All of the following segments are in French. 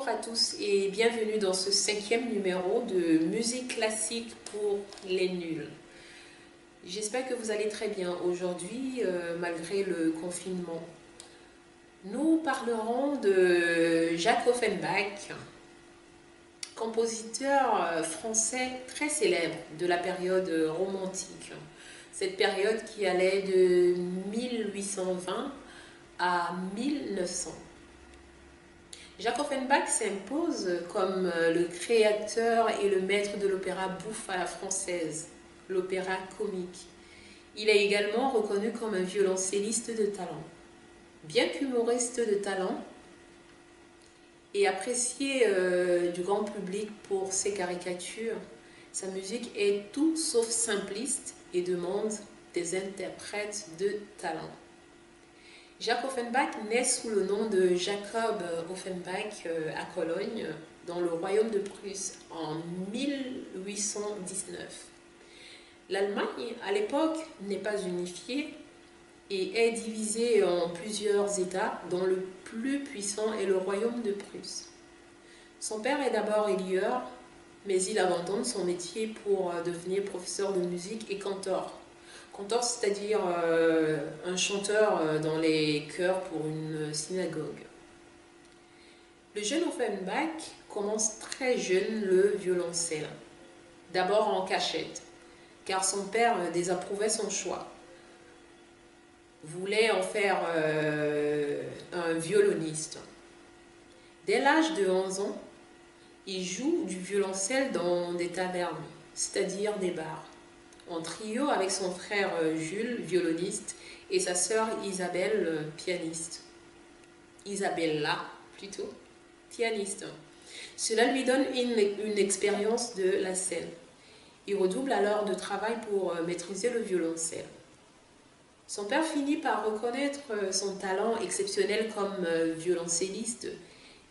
Bonjour à tous et bienvenue dans ce 5e numéro de musique classique pour les nuls. J'espère que vous allez très bien aujourd'hui malgré le confinement. Nous parlerons de Jacques Offenbach, compositeur français très célèbre de la période romantique. Cette période qui allait de 1820 à 1900. Jacques Offenbach s'impose comme le créateur et le maître de l'opéra bouffe à la française, l'opéra comique. Il est également reconnu comme un violoncelliste de talent. Bien qu'humoriste de talent et apprécié du grand public pour ses caricatures, sa musique est tout sauf simpliste et demande des interprètes de talent. Jacques Offenbach naît sous le nom de Jacob Offenbach à Cologne, dans le royaume de Prusse, en 1819. L'Allemagne, à l'époque, n'est pas unifiée et est divisée en plusieurs États, dont le plus puissant est le royaume de Prusse. Son père est d'abord élieur, mais il abandonne son métier pour devenir professeur de musique et cantor. Cantor, c'est-à-dire un chanteur dans les chœurs pour une synagogue. Le jeune Offenbach commence très jeune le violoncelle, d'abord en cachette, car son père désapprouvait son choix. Voulait en faire un violoniste. Dès l'âge de 11 ans, il joue du violoncelle dans des tavernes, c'est-à-dire des bars, en trio avec son frère Jules, violoniste, et sa sœur Isabelle, pianiste. Isabella, plutôt, pianiste. Cela lui donne une expérience de la scène. Il redouble alors de travail pour maîtriser le violoncelle. Son père finit par reconnaître son talent exceptionnel comme violoncelliste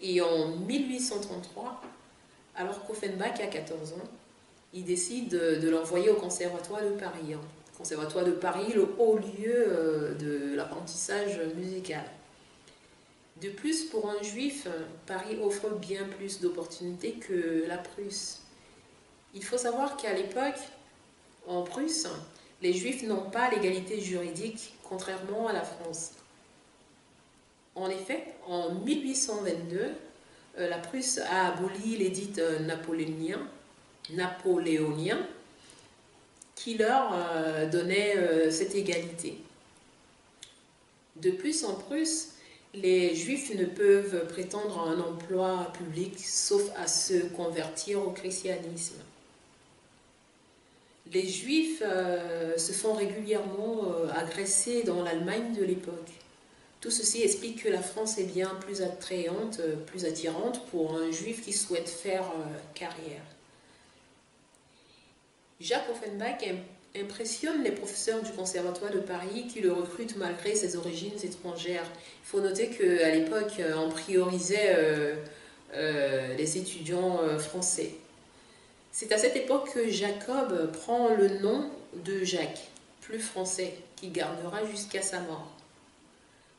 et en 1833, alors qu'Offenbach a 14 ans, il décide de l'envoyer au Conservatoire de Paris. Conservatoire de Paris, le haut lieu de l'apprentissage musical. De plus, pour un juif, Paris offre bien plus d'opportunités que la Prusse. Il faut savoir qu'à l'époque, en Prusse, les juifs n'ont pas l'égalité juridique, contrairement à la France. En effet, en 1822, la Prusse a aboli l'édit napoléonien qui leur donnait cette égalité. De plus, en Prusse, les Juifs ne peuvent prétendre à un emploi public sauf à se convertir au christianisme. Les Juifs se font régulièrement agresser dans l'Allemagne de l'époque. Tout ceci explique que la France est bien plus attrayante, plus attirante pour un Juif qui souhaite faire carrière. Jacques Offenbach impressionne les professeurs du Conservatoire de Paris qui le recrutent malgré ses origines étrangères. Il faut noter qu'à l'époque, on priorisait les étudiants français. C'est à cette époque que Jacob prend le nom de Jacques, plus français, qu'il gardera jusqu'à sa mort.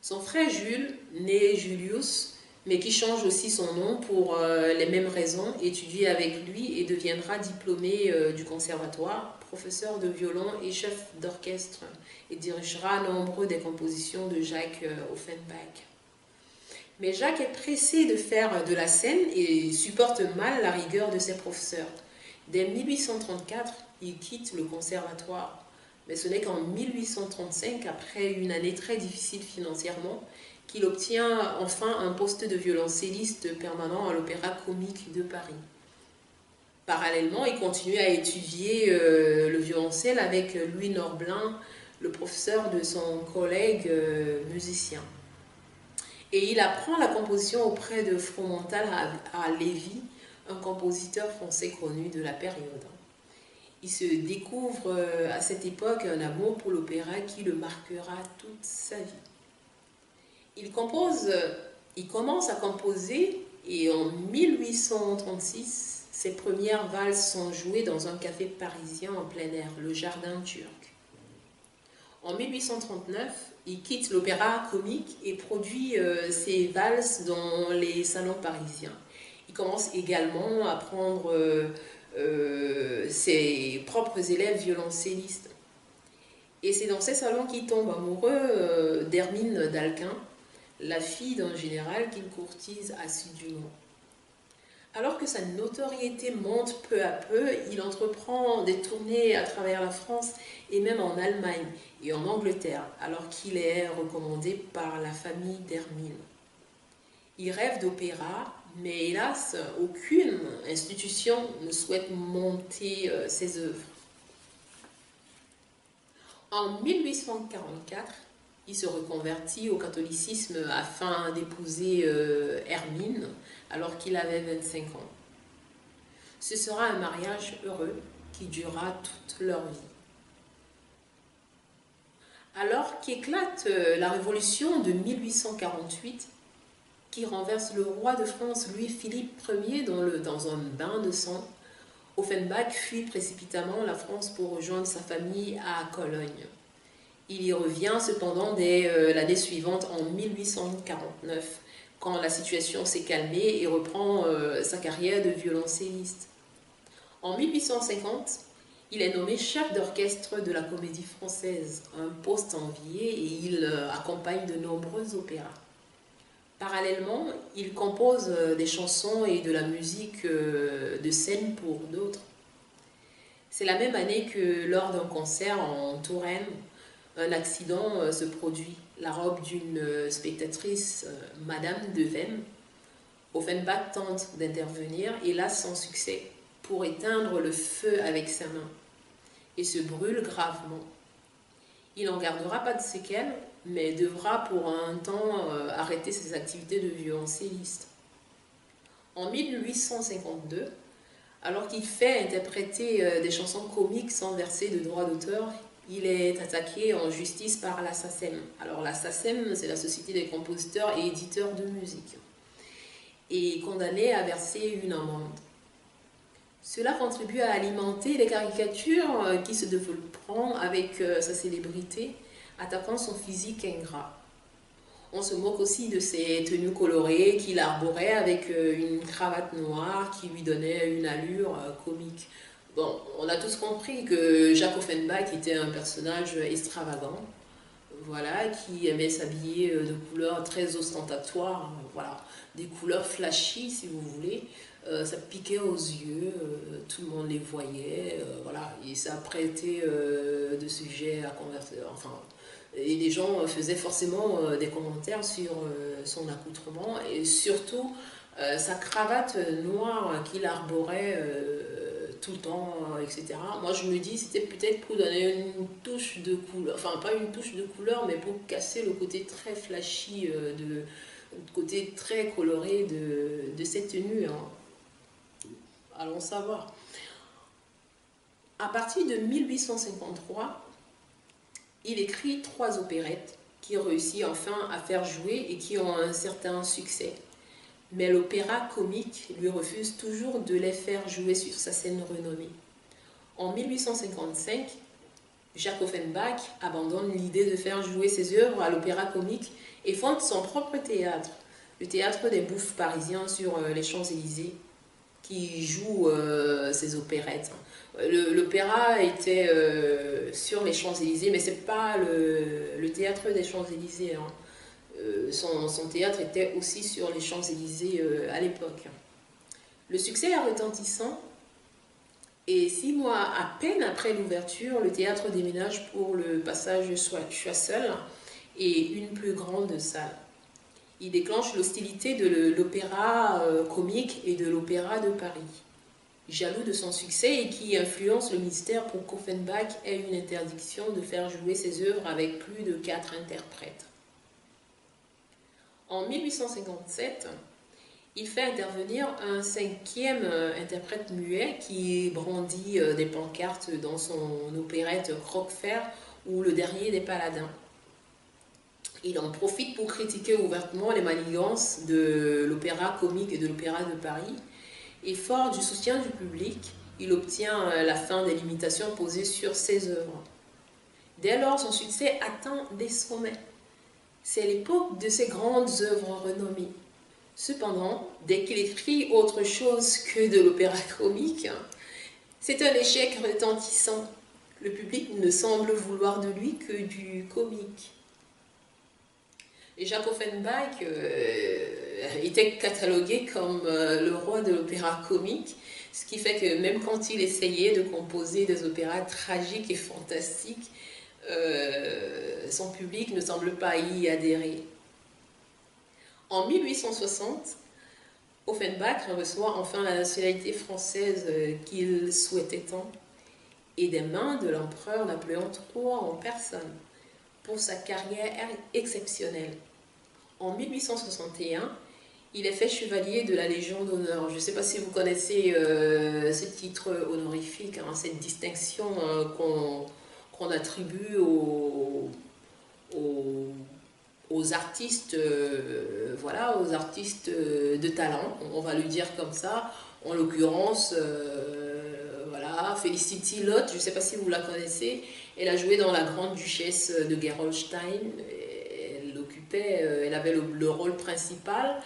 Son frère Jules, né Julius, mais qui change aussi son nom pour les mêmes raisons, étudie avec lui et deviendra diplômé du conservatoire, professeur de violon et chef d'orchestre, et dirigera nombre des compositions de Jacques Offenbach. Mais Jacques est pressé de faire de la scène et supporte mal la rigueur de ses professeurs. Dès 1834, il quitte le conservatoire, mais ce n'est qu'en 1835, après une année très difficile financièrement, qu'il obtient enfin un poste de violoncelliste permanent à l'Opéra Comique de Paris. Parallèlement, il continue à étudier le violoncelle avec Louis Norblin, le professeur de son collègue musicien. Et il apprend la composition auprès de Fromental à Lévis, un compositeur français connu de la période. Il se découvre à cette époque un amour pour l'opéra qui le marquera toute sa vie. Il commence à composer et en 1836, ses premières valses sont jouées dans un café parisien en plein air, le Jardin Turc. En 1839, il quitte l'opéra comique et produit ses valses dans les salons parisiens. Il commence également à prendre ses propres élèves violoncellistes. Et c'est dans ces salons qu'il tombe amoureux d'Hermine d'Alquin, la fille d'un général qu'il courtise assidûment. Alors que sa notoriété monte peu à peu, il entreprend des tournées à travers la France et même en Allemagne et en Angleterre, alors qu'il est recommandé par la famille d'Hermine. Il rêve d'opéra, mais hélas, aucune institution ne souhaite monter ses œuvres. En 1844, il se reconvertit au catholicisme afin d'épouser Hermine alors qu'il avait 25 ans. Ce sera un mariage heureux qui durera toute leur vie. Alors qu'éclate la révolution de 1848, qui renverse le roi de France Louis-Philippe Ier dans un bain de sang, Offenbach fuit précipitamment la France pour rejoindre sa famille à Cologne. Il y revient cependant dès l'année suivante, en 1849, quand la situation s'est calmée et reprend sa carrière de violoncelliste. En 1850, il est nommé chef d'orchestre de la Comédie Française, un poste envié, et il accompagne de nombreux opéras. Parallèlement, il compose des chansons et de la musique de scène pour d'autres. C'est la même année que lors d'un concert en Touraine, un accident se produit. La robe d'une spectatrice, Madame de Vennes. Offenbach tente d'intervenir, et là sans succès, pour éteindre le feu avec sa main, et se brûle gravement. Il n'en gardera pas de séquelles, mais devra pour un temps arrêter ses activités de violoncelliste. En 1852, alors qu'il fait interpréter des chansons comiques sans verser de droits d'auteur, il est attaqué en justice par la SACEM. Alors la SACEM, c'est la Société des compositeurs et éditeurs de musique, et condamné à verser une amende. Cela contribue à alimenter les caricatures qui se développeront avec sa célébrité, attaquant son physique ingrat. On se moque aussi de ses tenues colorées qu'il arborait avec une cravate noire qui lui donnait une allure comique. Bon, on a tous compris que Jacques Offenbach était un personnage extravagant, voilà, qui aimait s'habiller de couleurs très ostentatoires, voilà, des couleurs flashy si vous voulez. Ça piquait aux yeux, tout le monde les voyait, voilà, et ça prêtait de sujets à converser, enfin, et les gens faisaient forcément des commentaires sur son accoutrement, et surtout sa cravate noire qu'il arborait tout le temps, etc. Moi je me dis c'était peut-être pour donner une touche de couleur, enfin pas une touche de couleur, mais pour casser le côté très flashy, le côté très coloré de cette tenue, hein. Allons savoir. À partir de 1853, il écrit 3 opérettes qu'il réussit enfin à faire jouer et qui ont un certain succès. Mais l'opéra comique lui refuse toujours de les faire jouer sur sa scène renommée. En 1855, Jacques Offenbach abandonne l'idée de faire jouer ses œuvres à l'opéra comique et fonde son propre théâtre, le Théâtre des Bouffes parisiens sur les Champs-Élysées, qui joue ses opérettes. L'opéra était sur les Champs-Élysées, mais c'est pas le théâtre des Champs-Élysées, hein. Son théâtre était aussi sur les Champs-Élysées à l'époque. Le succès est retentissant, et 6 mois à peine après l'ouverture, le théâtre déménage pour le passage Choiseul et une plus grande salle. Il déclenche l'hostilité de l'opéra comique et de l'opéra de Paris, jaloux de son succès et qui influence le ministère pour qu'Offenbach ait une interdiction de faire jouer ses œuvres avec plus de 4 interprètes. En 1857, il fait intervenir un 5e interprète muet qui brandit des pancartes dans son opérette Croquefer ou Le Dernier des Paladins. Il en profite pour critiquer ouvertement les manigances de l'opéra comique et de l'opéra de Paris. Et fort du soutien du public, il obtient la fin des limitations posées sur ses œuvres. Dès lors, son succès atteint des sommets. C'est l'époque de ses grandes œuvres renommées. Cependant, dès qu'il écrit autre chose que de l'opéra comique, c'est un échec retentissant. Le public ne semble vouloir de lui que du comique. Et Jacques Offenbach était catalogué comme le roi de l'opéra comique, ce qui fait que même quand il essayait de composer des opéras tragiques et fantastiques, son public ne semble pas y adhérer. En 1860, Offenbach reçoit enfin la nationalité française qu'il souhaitait tant, et des mains de l'empereur Napoléon III en personne, pour sa carrière exceptionnelle. En 1861, il est fait chevalier de la Légion d'honneur. Je ne sais pas si vous connaissez ce titre honorifique, hein, cette distinction qu'on attribue aux artistes, voilà, aux artistes de talent, on va le dire comme ça. En l'occurrence, voilà, Felicity Lott, je ne sais pas si vous la connaissez, elle a joué dans La Grande Duchesse de Gerolstein. Elle avait le rôle principal.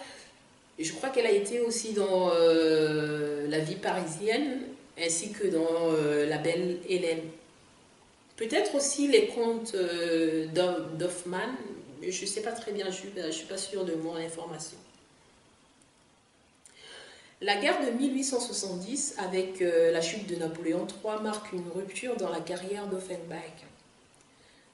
Je crois qu'elle a été aussi dans La Vie parisienne, ainsi que dans La Belle Hélène. Peut-être aussi les contes d'Hoffmann, mais je ne sais pas très bien, je ne suis pas sûre de mon information. La guerre de 1870, avec la chute de Napoléon III, marque une rupture dans la carrière d'Offenbach.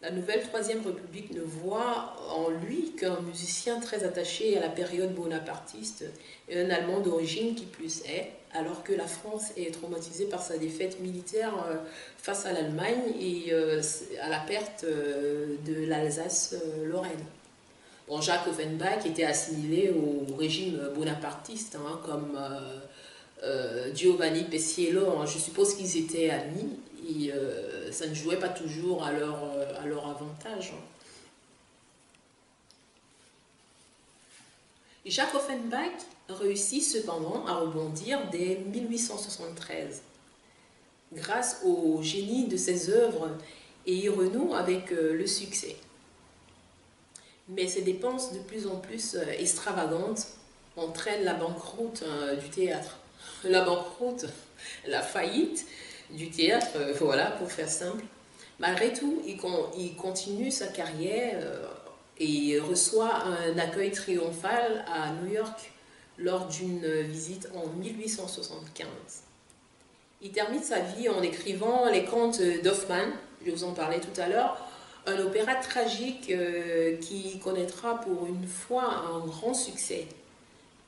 La nouvelle Troisième République ne voit en lui qu'un musicien très attaché à la période bonapartiste et un Allemand d'origine qui plus est, alors que la France est traumatisée par sa défaite militaire face à l'Allemagne et à la perte de l'Alsace-Lorraine. Bon, Jacques Offenbach était assimilé au régime bonapartiste, hein, comme Giovanni Pesciello. Hein. Je suppose qu'ils étaient amis et ça ne jouait pas toujours à leur avantage. Jacques Offenbach réussit cependant à rebondir dès 1873. Grâce au génie de ses œuvres, et y renoue avec le succès. Mais ces dépenses de plus en plus extravagantes entraînent la banqueroute du théâtre. La banqueroute, la faillite du théâtre, voilà, pour faire simple. Malgré tout, il continue sa carrière et reçoit un accueil triomphal à New York lors d'une visite en 1875. Il termine sa vie en écrivant les contes d'Hoffmann, je vous en parlais tout à l'heure, un opéra tragique qui connaîtra pour une fois un grand succès.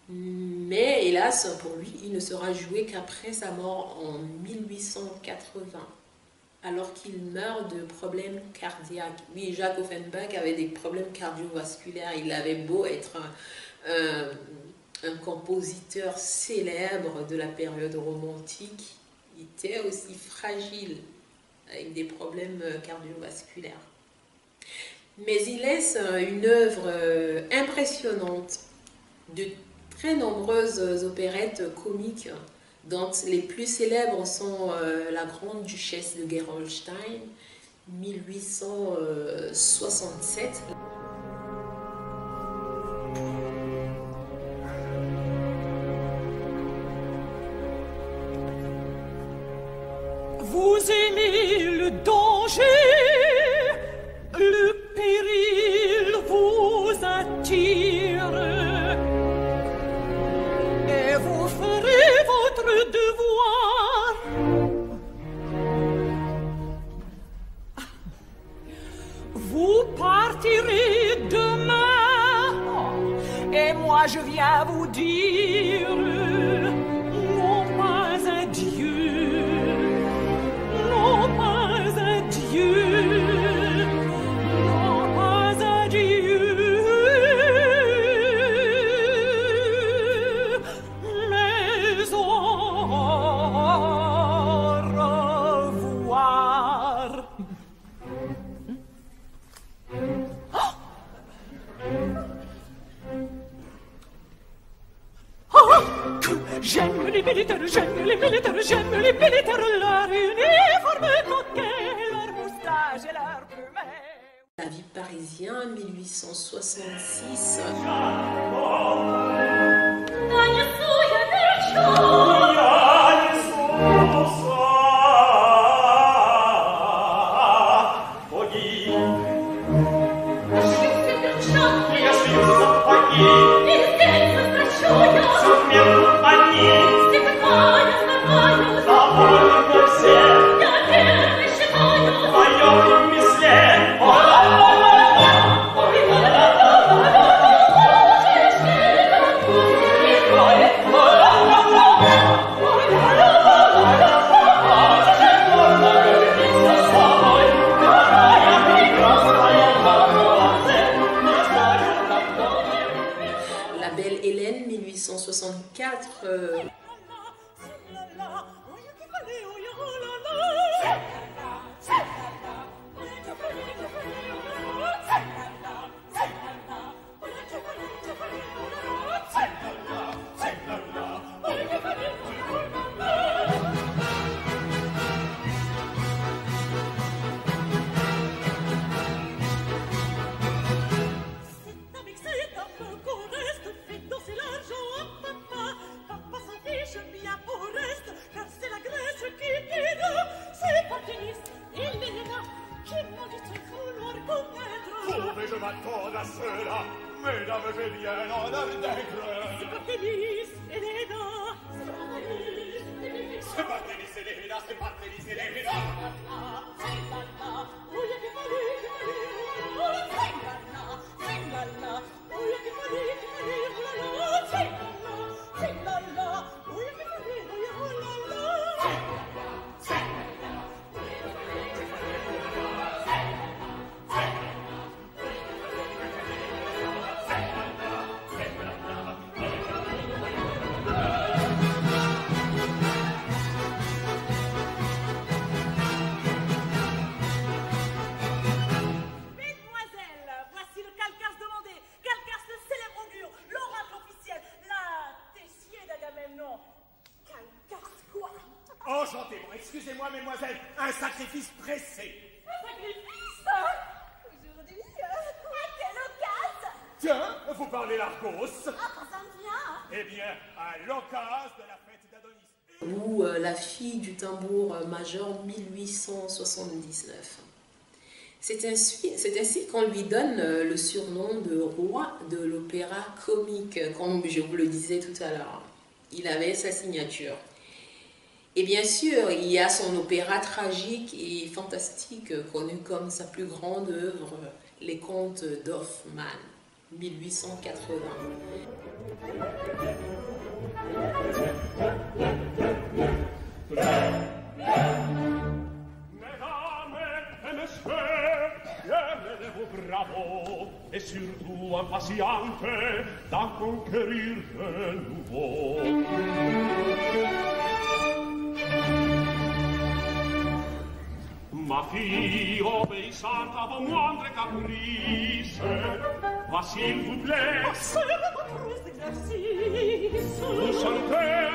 Mais hélas, pour lui, il ne sera joué qu'après sa mort en 1880, alors qu'il meurt de problèmes cardiaques. Oui, Jacques Offenbach avait des problèmes cardiovasculaires. Il avait beau être un compositeur célèbre de la période romantique, il était aussi fragile, avec des problèmes cardiovasculaires. Mais il laisse une œuvre impressionnante de très nombreuses opérettes comiques, dont les plus célèbres sont La Grande Duchesse de Gerolstein, 1867. Vous aimez le danger, le péril vous attire, et vous ferez votre devoir. Vous partirez demain, et moi je viens vous dire non pas adieu. Non pas adieu, non pas adieu, mais au revoir. J'aime les militaires, j'aime les militaires, j'aime les militaires, leur uniforme coquet, leur moustache et leur plumet. La vie parisienne, 1866. La Belle Hélène, 1864. Je m'attends à cela, mesdames, je viens en ordre. C'est pas Télis, Elena. C'est pas Télis, Elena. C'est pas Télis, Elena. Enchantez-moi, excusez-moi, mesdemoiselles, un sacrifice pressé. Un sacrifice? Aujourd'hui, à quelle occasion? Tiens, vous parlez l'Argos. Ah, quand ça me vient. Eh bien, à l'occasion de la fête d'Adonis. Ou La fille du tambour major, 1879. C'est ainsi qu'on lui donne le surnom de roi de l'opéra comique, comme je vous le disais tout à l'heure. Il avait sa signature. Et bien sûr, il y a son opéra tragique et fantastique connu comme sa plus grande œuvre, Les Contes d'Hoffmann, 1880. Bravo et surtout impatiente d'en conquérir de nouveau. Ma fille obéissante à vos moindres caprices, va s'il vous plaît. C'est votre exercice. Vous chantez,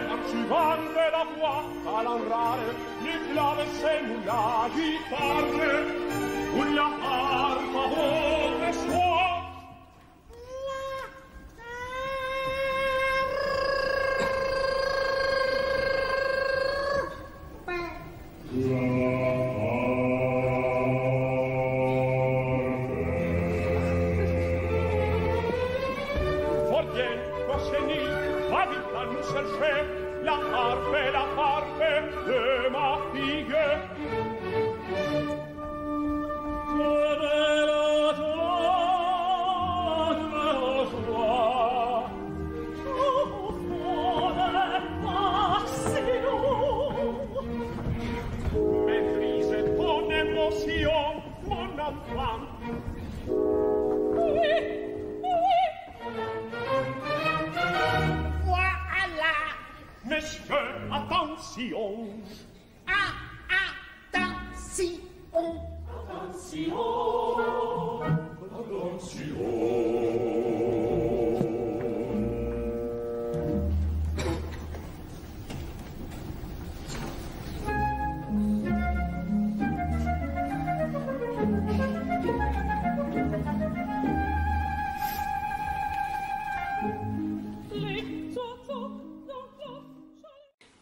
archivante la voix, à l'enrare, les claves ou la guitare, ou la harpa votre soi. La harpe de ma fille. Maîtrise ton émotion, mon enfant. Messieurs, attention. Attention.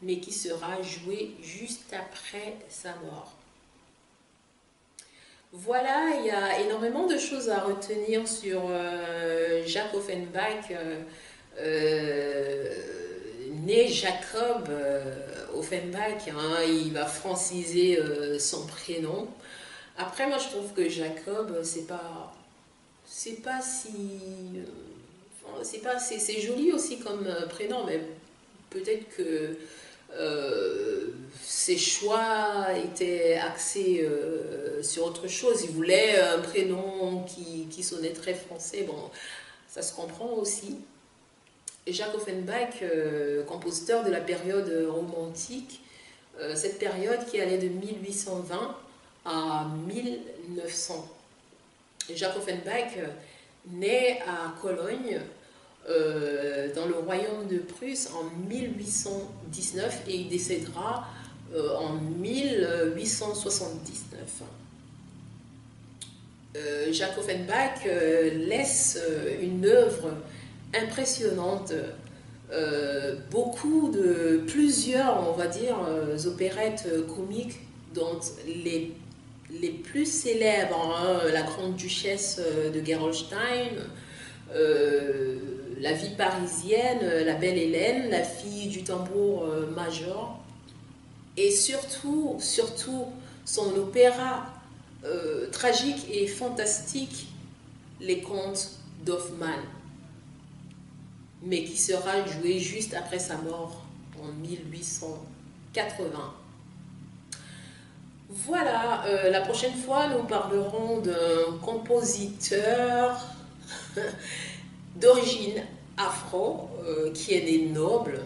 mais qui sera joué juste après sa mort. Voilà, il y a énormément de choses à retenir sur Jacques Offenbach, né Jacob Offenbach, hein, il va franciser son prénom. Après, moi je trouve que Jacob, c'est pas si... c'est joli aussi comme prénom, mais peut-être que ses choix étaient axés sur autre chose. Il voulait un prénom qui sonnait très français. Bon, ça se comprend aussi. Et Jacques Offenbach, compositeur de la période romantique, cette période qui allait de 1820 à 1900. Jacques Offenbach naît à Cologne, dans le royaume de Prusse en 1819 et il décédera en 1879. Jacques Offenbach laisse une œuvre impressionnante, plusieurs, on va dire, opérettes comiques, dont les plus célèbres, hein, La Grande Duchesse de Gerolstein, La Vie parisienne, La Belle Hélène, La Fille du tambour major, et surtout son opéra tragique et fantastique, Les Contes d'Hoffmann, mais qui sera joué juste après sa mort en 1880. Voilà, la prochaine fois nous parlerons d'un compositeur d'origine afro, qui est né noble,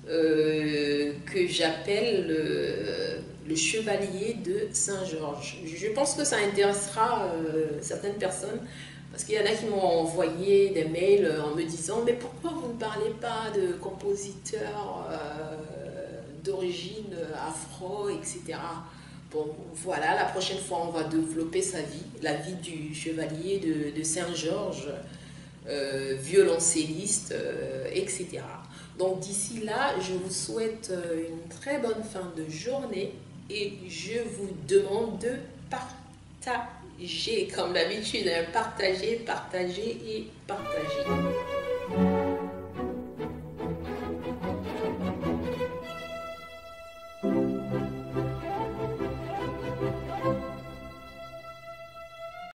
que j'appelle le chevalier de Saint-Georges. Je pense que ça intéressera certaines personnes, parce qu'il y en a qui m'ont envoyé des mails en me disant « Mais pourquoi vous ne parlez pas de compositeurs d'origine afro, etc. » Bon, voilà, la prochaine fois, on va développer sa vie, la vie du chevalier de Saint-Georges, violoncelliste, etc. Donc d'ici là, je vous souhaite une très bonne fin de journée et je vous demande de partager, comme d'habitude, partager, partager et partager.